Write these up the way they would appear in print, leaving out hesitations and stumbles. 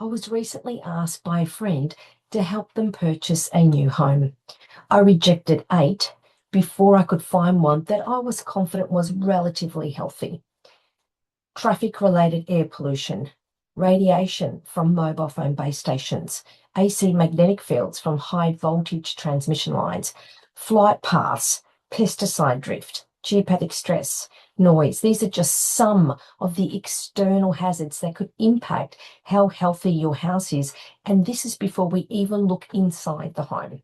I was recently asked by a friend to help them purchase a new home. I rejected 8 before I could find one that I was confident was relatively healthy. Traffic-related air pollution, radiation from mobile phone base stations, AC magnetic fields from high voltage transmission lines, flight paths, pesticide drift, geopathic stress, noise. These are just some of the external hazards that could impact how healthy your house is. And this is before we even look inside the home.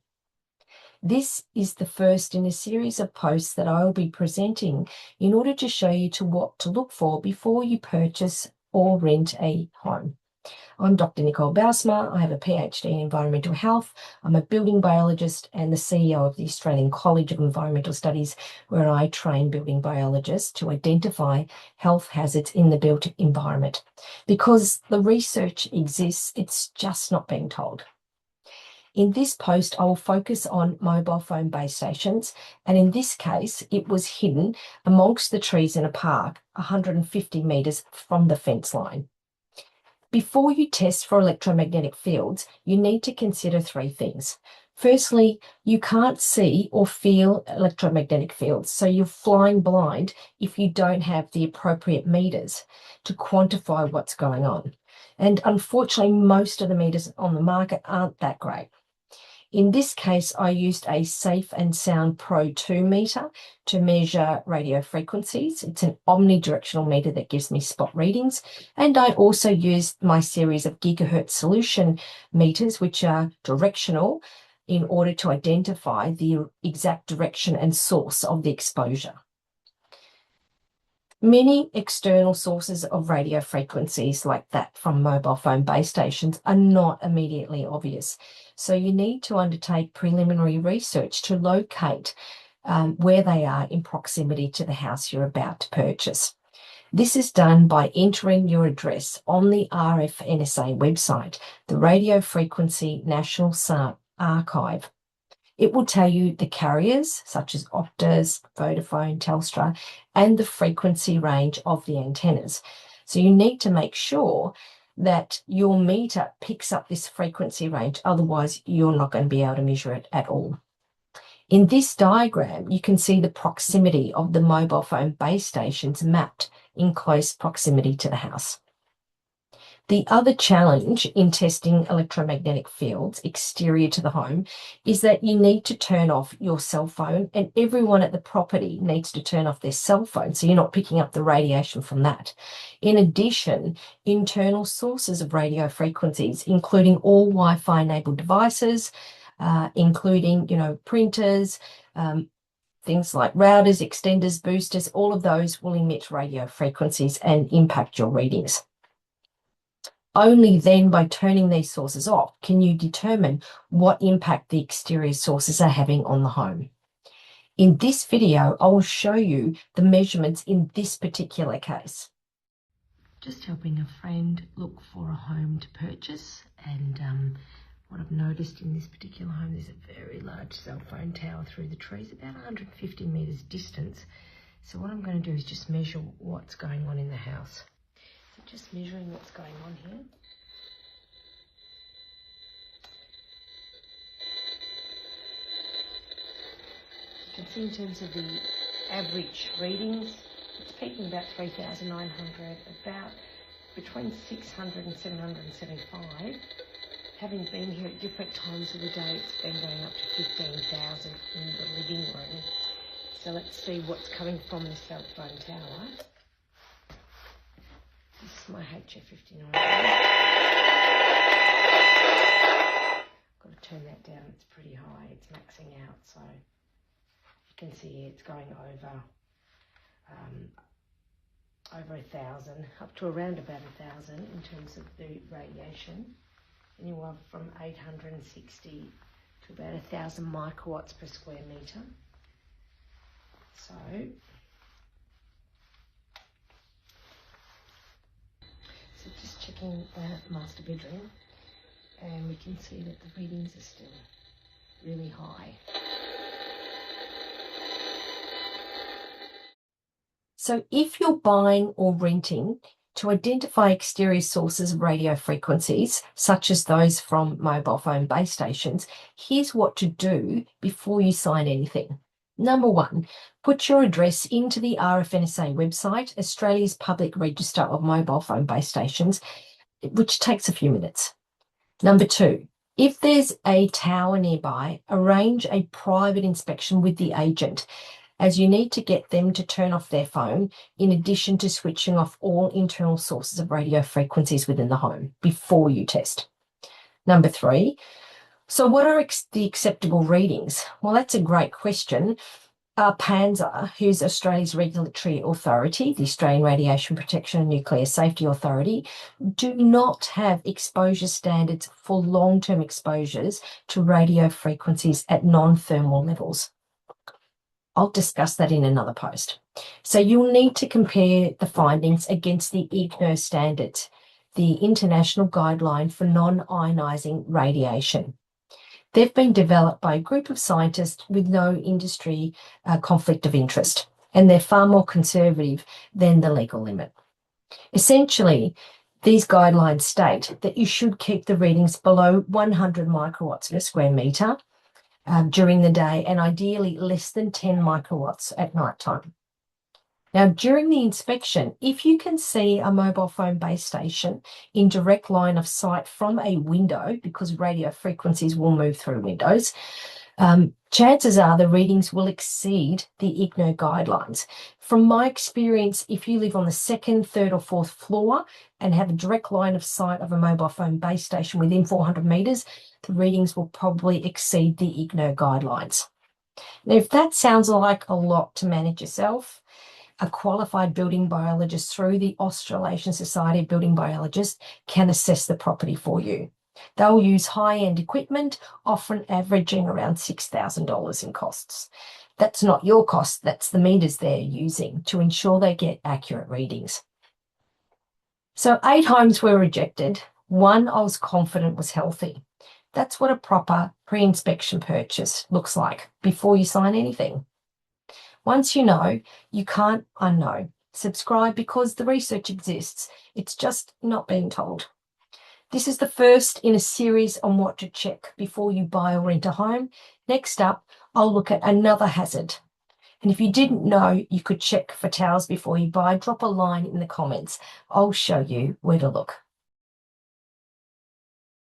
This is the first in a series of posts that I will be presenting in order to show you what to look for before you purchase or rent a home. I'm Dr. Nicole Bousma. I have a PhD in environmental health. I'm a building biologist and the CEO of the Australian College of Environmental Studies, where I train building biologists to identify health hazards in the built environment. Because the research exists, it's just not being told. In this post, I will focus on mobile phone base stations, and in this case, it was hidden amongst the trees in a park 150 metres from the fence line. Before you test for electromagnetic fields, you need to consider 3 things. Firstly, you can't see or feel electromagnetic fields, so you're flying blind if you don't have the appropriate meters to quantify what's going on. And unfortunately, most of the meters on the market aren't that great. In this case, I used a Safe and Sound Pro 2 meter to measure radio frequencies. It's an omnidirectional meter that gives me spot readings. And I also used my series of gigahertz solution meters, which are directional, in order to identify the exact direction and source of the exposure. Many external sources of radio frequencies like that from mobile phone base stations are not immediately obvious. So you need to undertake preliminary research to locate where they are in proximity to the house you're about to purchase. This is done by entering your address on the RFNSA website, the Radio Frequency National Archive. It will tell you the carriers, such as Optus, Vodafone, Telstra, and the frequency range of the antennas. So you need to make sure that your meter picks up this frequency range, otherwise you're not going to be able to measure it at all. In this diagram, you can see the proximity of the mobile phone base stations mapped in close proximity to the house. The other challenge in testing electromagnetic fields exterior to the home is that you need to turn off your cell phone, and everyone at the property needs to turn off their cell phone so you're not picking up the radiation from that. In addition, internal sources of radio frequencies, including all Wi-Fi enabled devices, including, printers, things like routers, extenders, boosters, all of those will emit radio frequencies and impact your readings. Only then, by turning these sources off, can you determine what impact the exterior sources are having on the home. In this video, I will show you the measurements in this particular case. Just helping a friend look for a home to purchase, and what I've noticed in this particular home, there's a very large cell phone tower through the trees, about 150 metres distance. So what I'm going to do is just measure what's going on in the house. Just measuring what's going on here. You can see in terms of the average readings, it's peaking about 3,900, about between 600 and 775. Having been here at different times of the day, it's been going up to 15,000 in the living room. So let's see what's coming from the cell phone tower. This is my HF59. Got to turn that down, it's pretty high, it's maxing out, so you can see it's going over 1,000, up to around about 1,000 in terms of the radiation. Anywhere from 860 to about 1,000 microwatts per square metre. So just checking the master bedroom, and we can see that the readings are still really high. So if you're buying or renting, To identify exterior sources of radio frequencies, such as those from mobile phone base stations, here's what to do before you sign anything. Number one, put your address into the RFNSA website, Australia's public register of mobile phone base stations, which takes a few minutes. Number two, if there's a tower nearby, arrange a private inspection with the agent, as you need to get them to turn off their phone in addition to switching off all internal sources of radio frequencies within the home before you test. Number three, so what are the acceptable readings? Well, that's a great question. PANSA, who's Australia's regulatory authority, the Australian Radiation Protection and Nuclear Safety Authority, do not have exposure standards for long-term exposures to radio frequencies at non-thermal levels. I'll discuss that in another post. So you'll need to compare the findings against the IGNO standards, the International Guideline for Non-Ionizing Radiation. They've been developed by a group of scientists with no industry conflict of interest, and they're far more conservative than the legal limit. Essentially, these guidelines state that you should keep the readings below 100 microwatts per square metre during the day, and ideally less than 10 microwatts at night time. Now, during the inspection, if you can see a mobile phone base station in direct line of sight from a window, because radio frequencies will move through windows, chances are the readings will exceed the IGNO guidelines. From my experience, if you live on the second, third or fourth floor and have a direct line of sight of a mobile phone base station within 400 metres, the readings will probably exceed the IGNO guidelines. Now, if that sounds like a lot to manage yourself, a qualified building biologist through the Australasian Society of Building Biologists can assess the property for you. They'll use high-end equipment, often averaging around $6,000 in costs. That's not your cost, that's the meters they're using to ensure they get accurate readings. So 8 homes were rejected. 1 I was confident was healthy. That's what a proper pre-inspection purchase looks like before you sign anything. Once you know, you can't unknow. Subscribe because the research exists. It's just not being told. This is the first in a series on what to check before you buy or rent a home. Next up, I'll look at another hazard. And if you didn't know you could check for towers before you buy, drop a line in the comments. I'll show you where to look.